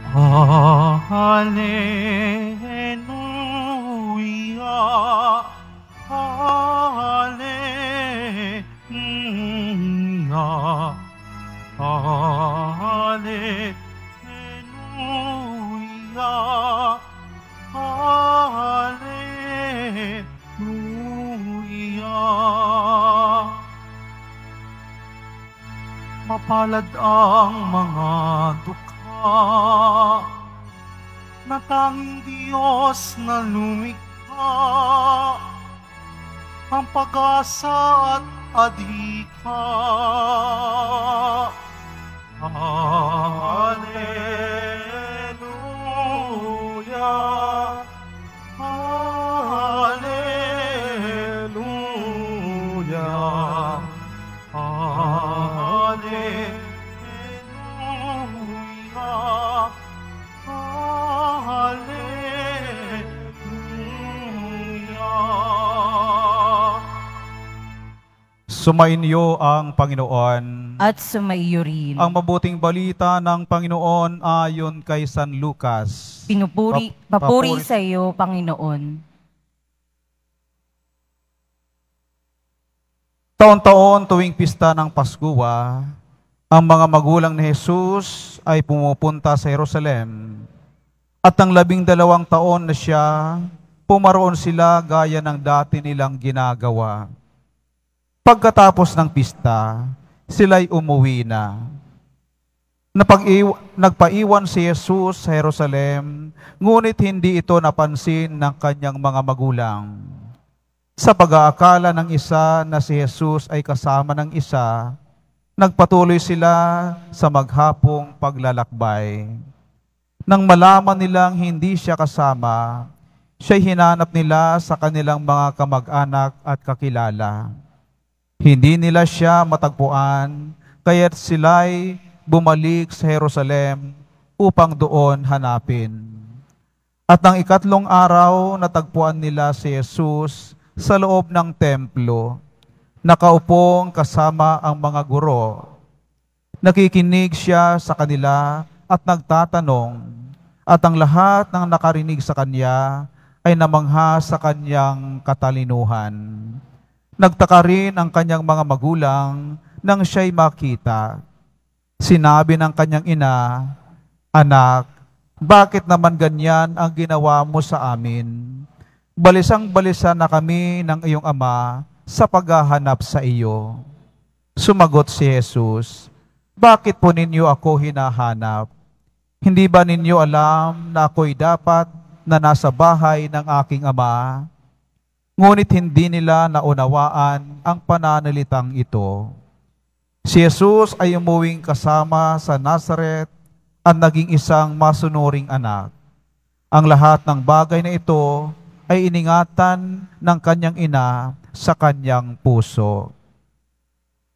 Hallelujah, Hallelujah, Hallelujah, Hallelujah. Mapalad ang mga dukha na tanging Diyos na lumikha, ang pag-asa at adhika. Hallelujah, Hallelujah, Hallelujah, Hallelujah. Sumainyo ang Panginoon. At sumaiyo rin. Ang mabuting balita ng Panginoon ayon kay San Lucas. Papuri sa iyo, Panginoon. Taon-taon tuwing pista ng Paskuwa, ang mga magulang ni Jesus ay pumupunta sa Jerusalem. At ang 12 taon na siya, pumaroon sila gaya ng dati nilang ginagawa. Pagkatapos ng pista, sila'y umuwi na. Nagpaiwan si Jesus sa Jerusalem, ngunit hindi ito napansin ng kanyang mga magulang. Sa pag-aakala ng isa na si Jesus ay kasama ng isa, nagpatuloy sila sa maghapong paglalakbay. Nang malaman nilang hindi siya kasama, siya'y hinanap nila sa kanilang mga kamag-anak at kakilala. Hindi nila siya matagpuan, kaya't sila'y bumalik sa Jerusalem upang doon hanapin. At ang 3 araw, natagpuan nila si Jesus sa loob ng templo, nakaupong kasama ang mga guro. Nakikinig siya sa kanila at nagtatanong, at ang lahat ng nakarinig sa kanya ay namangha sa kanyang katalinuhan. Nagtaka rin ang kanyang mga magulang nang siya'y makita. Sinabi ng kanyang ina, "Anak, bakit naman ganyan ang ginawa mo sa amin? Balisang-balisa na kami ng iyong ama sa paghahanap sa iyo." Sumagot si Jesus, "Bakit po ninyo ako hinahanap? Hindi ba ninyo alam na ako'y dapat na nasa bahay ng aking ama?" Ngunit hindi nila naunawaan ang pananalitang ito. Si Jesus ay umuwing kasama sa Nazaret at naging isang masunuring anak. Ang lahat ng bagay na ito ay iningatan ng kanyang ina sa kanyang puso.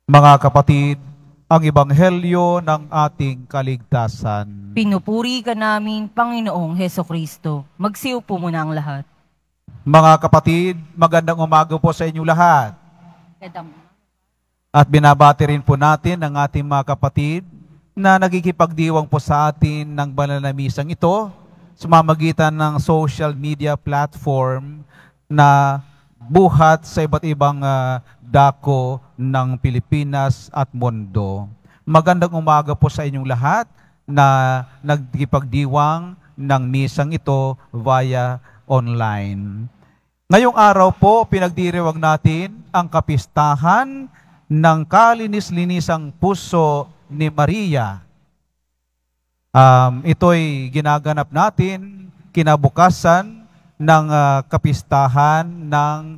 Mga kapatid, ang ebanghelyo ng ating kaligtasan. Pinupuri ka namin, Panginoong Hesukristo. Magsiupo muna ang lahat. Mga kapatid, magandang umaga po sa inyong lahat. At binabati rin po natin ang ating mga kapatid na nagkikipagdiwang po sa atin ng banal na misang ito sa mamagitan ng social media platform na buhat sa iba't ibang dako ng Pilipinas at mundo. Magandang umaga po sa inyong lahat na nagkikipagdiwang ng misang ito via online. Ngayong araw po, pinagdiriwang natin ang kapistahan ng kalinis-linisang puso ni Maria. Ito'y ginaganap natin kinabukasan ng kapistahan ng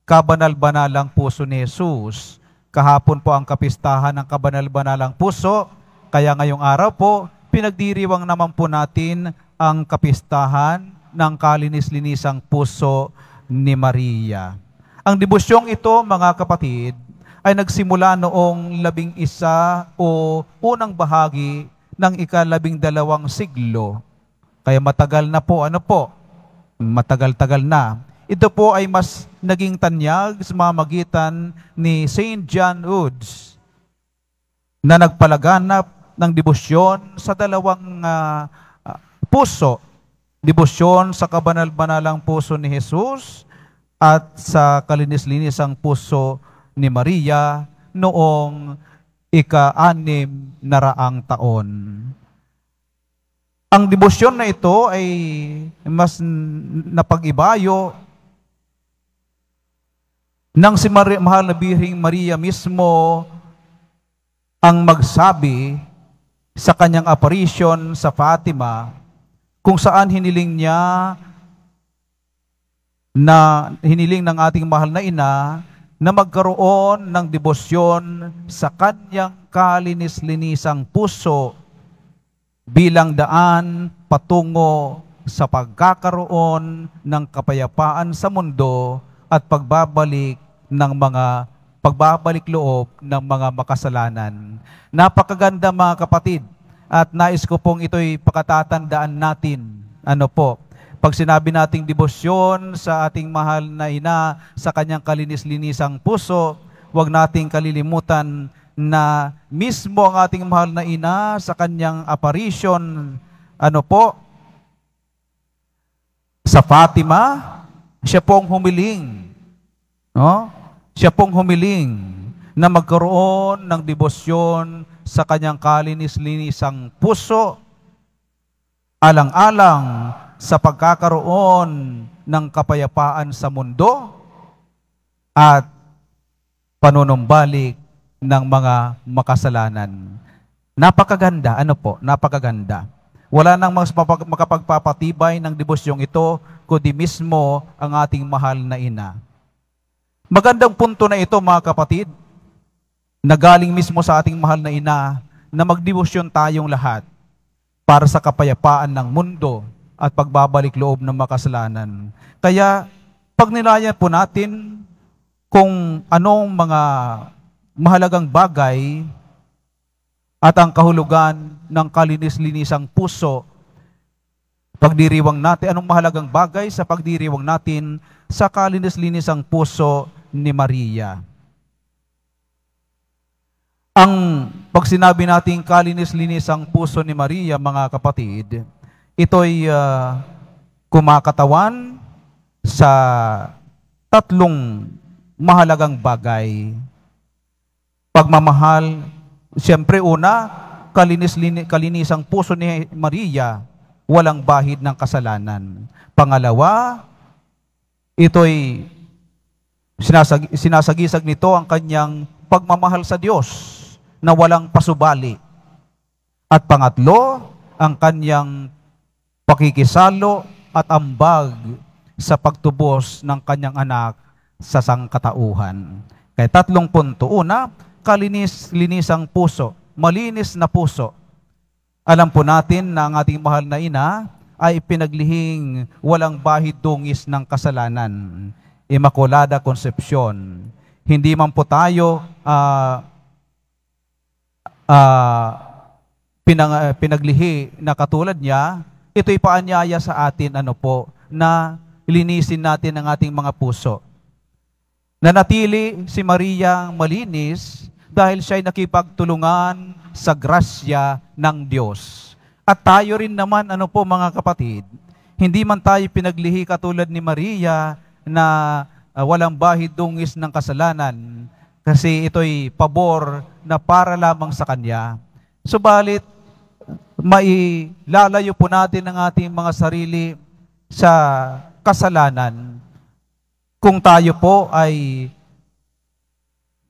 kabanal-banalang puso ni Jesus. Kahapon po ang kapistahan ng kabanal-banalang puso, kaya ngayong araw po, pinagdiriwang naman po natin ang kapistahan ng kalinis-linisang puso ni Maria. Ang debusyong ito, mga kapatid, ay nagsimula noong 11 o unang bahagi ng ika-12 siglo. Kaya matagal na po, matagal-tagal na. Ito po ay mas naging tanyag sa mamagitan ni St. John Eudes na nagpalaganap ng debosyon sa dalawang puso. Debosyon sa kabanal-banalang puso ni Jesus at sa kalinis-linisang puso ni Maria noong ika-6 na raang taon. Ang debosyon na ito ay mas napag-ibayo nang si Mahal na Birheng Maria mismo ang magsabi sa kanyang apparition sa Fatima, kung saan hiniling ng ating mahal na ina na magkaroon ng debosyon sa kanyang kalinis-linisang puso bilang daan patungo sa pagkakaroon ng kapayapaan sa mundo at pagbabalik loob ng mga makasalanan. Napakaganda mga kapatid, at nais ko pong ito'y pakatatandaan natin. Pag sinabi nating debosyon sa ating mahal na ina sa kanyang kalinis-linisang puso, huwag nating kalilimutan na mismo ang ating mahal na ina sa kanyang apparition, sa Fatima, siya pong humiling. Siya pong humiling na magkaroon ng debosyon sa kanyang kalinis-linisang puso, alang-alang sa pagkakaroon ng kapayapaan sa mundo at panunumbalik ng mga makasalanan. Napakaganda, napakaganda. Wala nang mas makapagpapatibay ng debosyong ito kundi mismo ang ating mahal na ina. Magandang punto na ito mga kapatid, na galing mismo sa ating mahal na ina na magdebosyon tayong lahat para sa kapayapaan ng mundo at pagbabalik loob ng makasalanan. Kaya pag nilayan po natin kung anong mga mahalagang bagay at ang kahulugan ng kalinis-linisang puso, pagdiriwang natin, anong mahalagang bagay sa pagdiriwang natin sa kalinis-linisang puso ni Maria. Pag sinabi natin kalinis-linisang puso ni Maria, mga kapatid, ito'y kumakatawan sa tatlong mahalagang bagay. Pagmamahal, siyempre una, kalinisang puso ni Maria, walang bahid ng kasalanan. Pangalawa, ito'y sinasagisag nito ang kanyang pagmamahal sa Diyos na walang pasubali. At pangatlo, ang kanyang pakikisalo at ambag sa pagtubos ng kanyang anak sa sangkatauhan. Kaya tatlong punto. Una, kalinis-linisang puso, malinis na puso. Alam po natin na ang ating mahal na ina ay pinaglihing walang bahid dungis ng kasalanan. Immaculada Concepcion. Hindi man po tayo pinaglihi na katulad niya, ito'y paanyaya sa atin na linisin natin ang ating mga puso. Nanatili si Maria malinis dahil siya'y nakipagtulungan sa grasya ng Diyos. At tayo rin naman, mga kapatid, hindi man tayo pinaglihi katulad ni Maria na walang bahid dungis ng kasalanan, kasi ito'y pabor na para lamang sa Kanya. Subalit, mailalayo po natin ang ating mga sarili sa kasalanan kung tayo po ay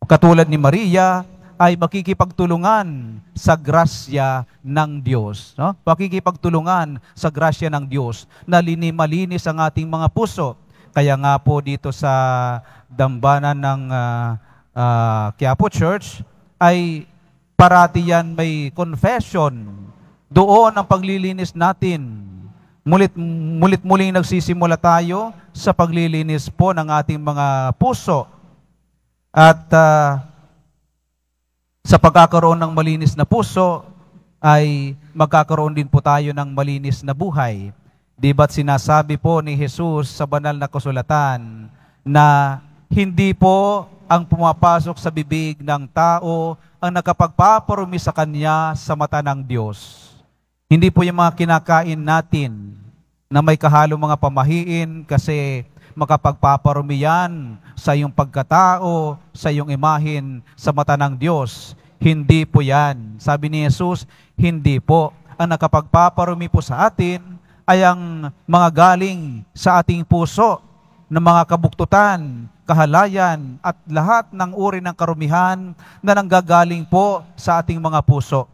katulad ni Maria, ay makikipagtulungan sa grasya ng Diyos. Makikipagtulungan sa grasya ng Diyos na malinis ang ating mga puso. Kaya nga po dito sa dambana ng Quiapo Church, ay parati yan may confession. Doon ang paglilinis natin. Mulit-muling nagsisimula tayo sa paglilinis po ng ating mga puso. At sa pagkakaroon ng malinis na puso, ay magkakaroon din po tayo ng malinis na buhay. Di ba't sinasabi po ni Jesus sa banal na kasulatan na hindi po ang pumapasok sa bibig ng tao ang nakapagpaparumi sa kanya sa mata ng Diyos. Hindi po yung mga kinakain natin na may kahalo mga pamahiin kasi makapagpaparumi yan sa iyong pagkatao, sa iyong imahin sa mata ng Diyos. Hindi po yan. Sabi ni Jesus, hindi po. Ang nakapagpaparumi po sa atin ay ang mga galing sa ating puso ng mga kabuktutan, kahalayan, at lahat ng uri ng karumihan na nanggagaling po sa ating mga puso.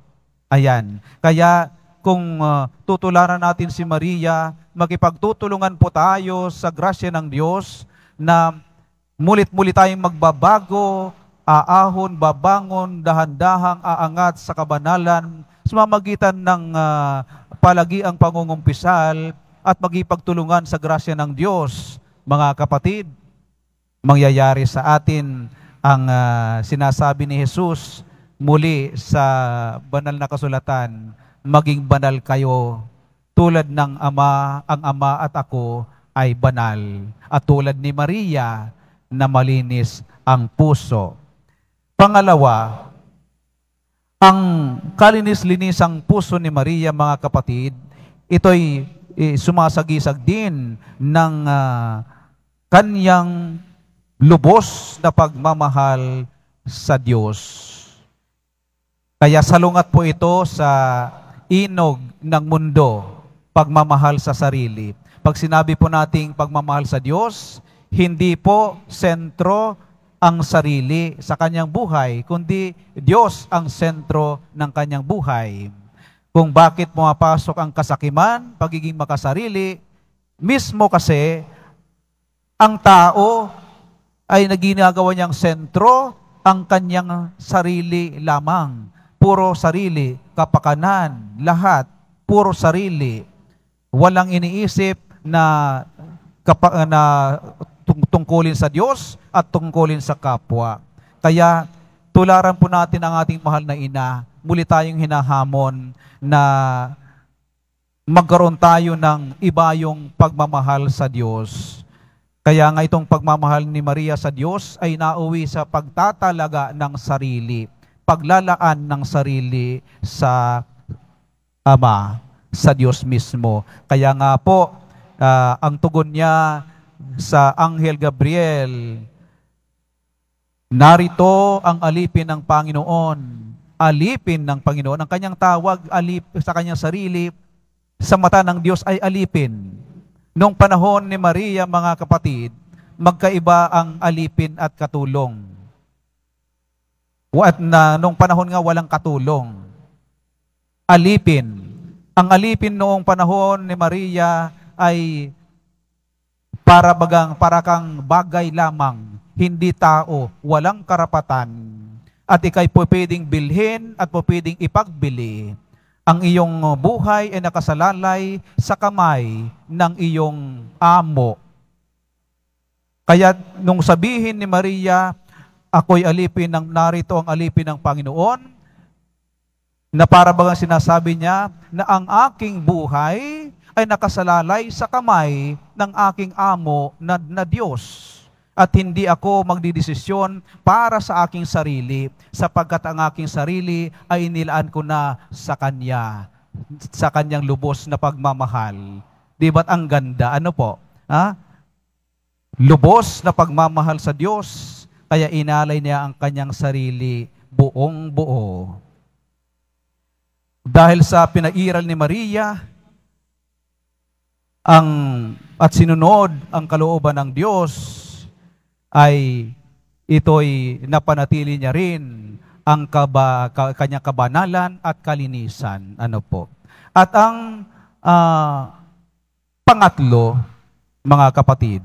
Ayan. Kaya kung tutularan natin si Maria, makipagtutulungan po tayo sa grasya ng Diyos na mulit-muli tayong magbabago, aahon, babangon, dahan-dahang aangat sa kabanalan sa mamagitan ng palagiang pangungumpisal at magipagtulungan sa grasya ng Diyos. Mga kapatid, mangyayari sa atin ang sinasabi ni Jesus muli sa banal na kasulatan, maging banal kayo tulad ng Ama, ang Ama at ako ay banal. At tulad ni Maria na malinis ang puso. Pangalawa, ang kalinis-linisang puso ni Maria, mga kapatid, ito'y sumasagisag din ng kanyang lubos na pagmamahal sa Diyos. Kaya salungat po ito sa inog ng mundo, pagmamahal sa sarili. Pag sinabi po nating pagmamahal sa Diyos, hindi po sentro ang sarili sa kanyang buhay, kundi Diyos ang sentro ng kanyang buhay. Kung bakit pumapasok ang kasakiman, pagiging makasarili, mismo kasi ang tao ay naginagawa niyang sentro ang kanyang sarili lamang. Puro sarili, kapakanan, lahat, puro sarili. Walang iniisip na tungkulin sa Diyos at tungkulin sa kapwa. Kaya tularan po natin ang ating mahal na ina. Muli tayong hinahamon na magkaroon tayo ng iba yung pagmamahal sa Diyos. Kaya nga itong pagmamahal ni Maria sa Diyos ay nauwi sa pagtatalaga ng sarili, paglalaan ng sarili sa Ama, sa Diyos mismo. Kaya nga po, ang tugon niya sa Anghel Gabriel, narito ang alipin ng Panginoon. Alipin ng Panginoon. Ang kanyang tawag sa kanyang sarili, sa mata ng Diyos ay alipin. Noong panahon ni Maria, mga kapatid, magkaiba ang alipin at katulong. At noong panahon nga walang katulong. Alipin. Ang alipin noong panahon ni Maria ay para kang bagay lamang, hindi tao, walang karapatan. At ikay po pwedeng bilhin at po pwedeng ipagbili. Ang iyong buhay ay nakasalalay sa kamay ng iyong amo. Kaya nung sabihin ni Maria, ako'y alipin ng narito ang alipin ng Panginoon, na para bagang sinasabi niya na ang aking buhay ay nakasalalay sa kamay ng aking amo na Diyos. At hindi ako magdidesisyon para sa aking sarili, sapagkat ang aking sarili ay inilaan ko na sa Kanya, sa Kanyang lubos na pagmamahal. Di ba't ang ganda? Ano po? Lubos na pagmamahal sa Diyos, kaya inalay niya ang Kanyang sarili buong buo. Dahil sa pinairal ni Maria, at sinunod ang kalooban ng Diyos, ay ito'y napanatili niya rin ang kanyang kabanalan at kalinisan. Ano po? At ang pangatlo, mga kapatid,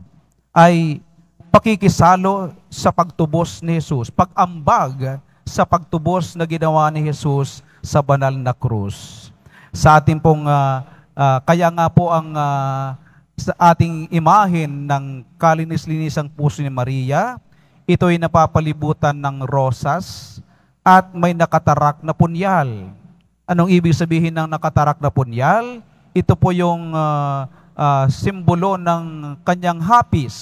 ay pakikisalo sa pagtubos ni Jesus, pag-ambag sa pagtubos na ginawa ni Jesus sa banal na krus. Sa ating pong, kaya nga po ang sa ating imahin ng kalinis-linisang puso ni Maria, ito'y napapalibutan ng rosas at may nakatarak na punyal. Anong ibig sabihin ng nakatarak na punyal? Ito po yung simbolo ng kanyang hapis.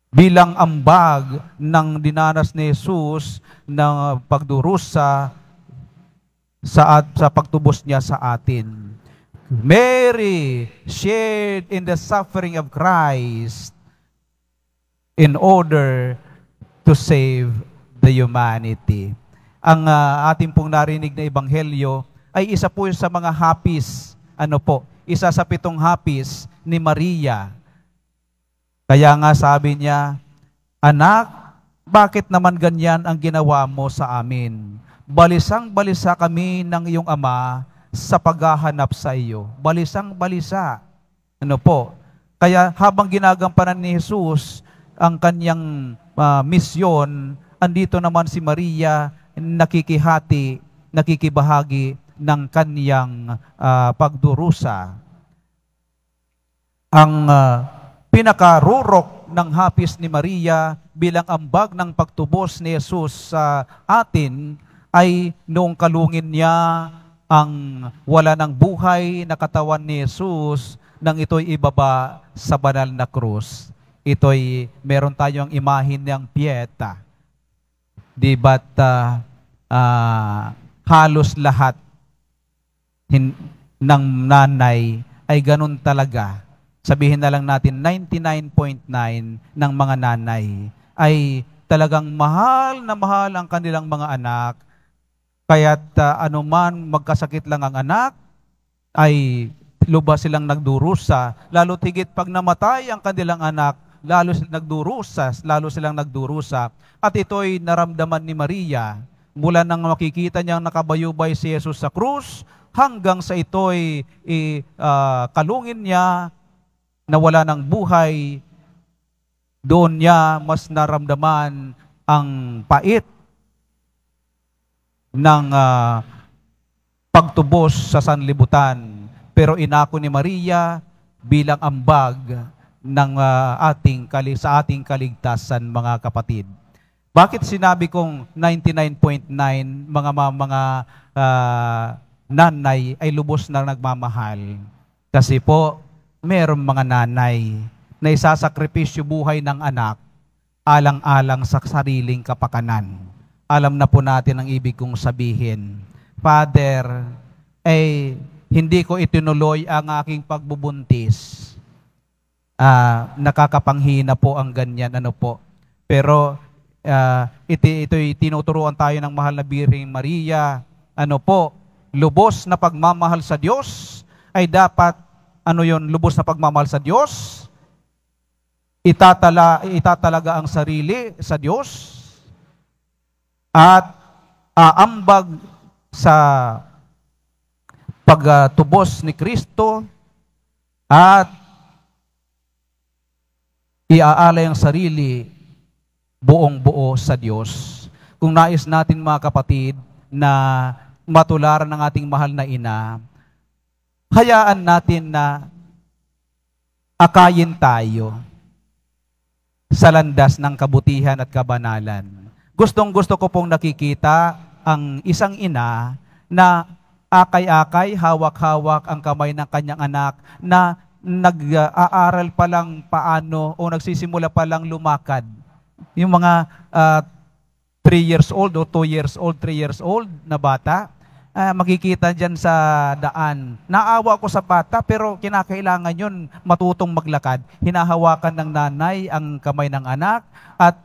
Bilang ambag ng dinanas ni Jesus ng pagdurusa sa pagtubos niya sa atin. Mary shared in the suffering of Christ in order to save the humanity. Ang ating pong narinig na ebanghelyo ay isa po sa mga hapis, isa sa 7 hapis ni Maria. Kaya nga sabi niya, "Anak, bakit naman ganyan ang ginawa mo sa amin? Balisang-balisa kami ng iyong ama sa paghahanap sa iyo." Balisang-balisa. Kaya habang ginagampanan ni Jesus ang kanyang misyon, andito naman si Maria nakikihati, nakikibahagi ng kanyang pagdurusa. Ang pinakarurok ng hapis ni Maria bilang ambag ng pagtubos ni Jesus sa atin ay noong kalungin niya ang wala ng buhay na katawan ni Jesus nang ito'y ibaba sa banal na krus. Ito'y meron tayong imahin ng Pieta. Di ba't halos lahat ng nanay ay ganun talaga. Sabihin na lang natin 99.9 ng mga nanay ay talagang mahal na mahal ang kanilang mga anak. Kaya't anuman magkasakit lang ang anak, ay lubha silang nagdurusa. Lalo tigit pag namatay ang kanilang anak, lalo silang nagdurusa. At ito'y naramdaman ni Maria mula nang makikita niyang nakabayubay si Jesus sa krus, hanggang sa ito'y kalungin niya na wala ng buhay. Doon niya mas naramdaman ang pait ng pagtubos sa sanlibutan. Pero inako ni Maria bilang ambag ng sa ating kaligtasan, mga kapatid. Bakit sinabi kong 99.9 mga nanay ay lubos na nagmamahal? Kasi po, mayroong mga nanay na isasakripisyo buhay ng anak alang-alang sa sariling kapakanan. Alam na po natin ang ibig kong sabihin. Father, hindi ko itinuloy ang aking pagbubuntis. Nakakapanghina po ang ganyan, Pero ito'y tinuturuan tayo ng mahal na Birheng Maria. Lubos na pagmamahal sa Diyos ay dapat, lubos na pagmamahal sa Diyos? Itatalaga ang sarili sa Diyos at aambag sa pagtubos ni Kristo at iaalay ang sarili buong-buo sa Diyos. Kung nais natin, mga kapatid, na matularan ng ating mahal na ina, hayaan natin na akayin tayo sa landas ng kabutihan at kabanalan. Gustong-gusto ko pong nakikita ang isang ina na akay-akay, hawak-hawak ang kamay ng kanyang anak na nag-aaral pa lang paano o nagsisimula pa lang lumakad. Yung mga 3 years old o 2 years old, 3 years old na bata, makikita dyan sa daan. Naawa ko sa bata pero kinakailangan yun matutong maglakad. Hinahawakan ng nanay ang kamay ng anak at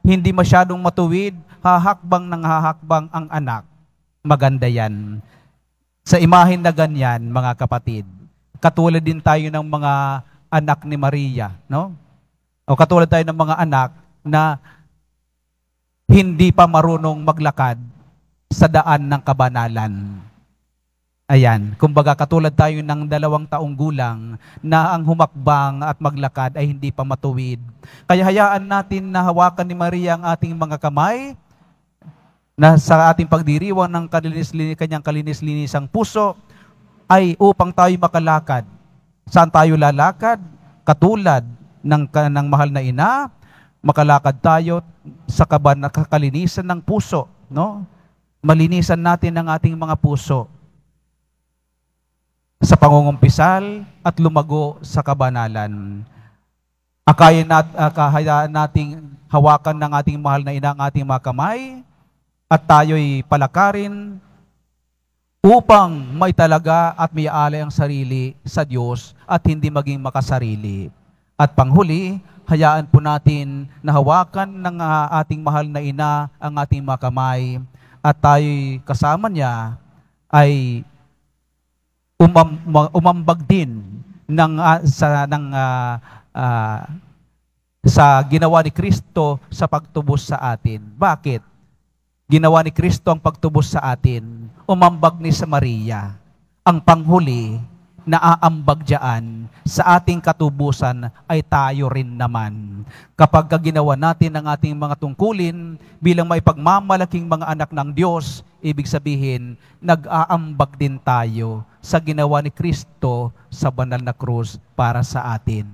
hindi masyadong matuwid, hahakbang ng hahakbang ang anak. Maganda yan. Sa imahin na ganyan, mga kapatid, katulad din tayo ng mga anak ni Maria, no? O katulad tayo ng mga anak na hindi pa marunong maglakad sa daan ng kabanalan. Ayan, kumbaga katulad tayo ng 2 taong gulang na ang humakbang at maglakad ay hindi pa matuwid. Kaya hayaan natin na hawakan ni Maria ang ating mga kamay na sa ating pagdiriwang ng kanyang kalinis-linisang puso ay upang tayo makalakad. Saan tayo lalakad? Katulad ng mahal na ina, makalakad tayo sa kalinisan ng puso, no? Malinisan natin ang ating mga puso sa pangungumpisal at lumago sa kabanalan. Hayaan nating hawakan ng ating mahal na ina ang ating mga kamay at tayo'y palakarin upang maitalaga at maialay ang sarili sa Diyos at hindi maging makasarili. At panghuli, hayaan po natin na hawakan ng ating mahal na ina ang ating mga kamay at tayo'y kasama niya ay umambag din sa ginawa ni Kristo sa pagtubos sa atin. Bakit? Ginawa ni Kristo ang pagtubos sa atin. Umambag ni sa Maria. Ang panghuli na aambag diyan sa ating katubusan ay tayo rin naman. Kapag ginawa natin ang ating mga tungkulin bilang maipagmamalaking mga anak ng Diyos, ibig sabihin, nag-aambag din tayo sa ginawa ni Kristo sa banal na krus para sa atin.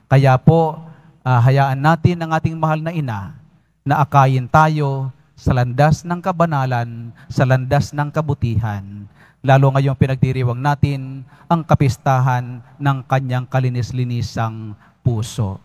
Kaya po, hayaan natin ang ating mahal na ina na akayin tayo sa landas ng kabanalan, sa landas ng kabutihan. Lalo ngayong pinagdiriwang natin ang kapistahan ng kanyang kalinis-linisang puso.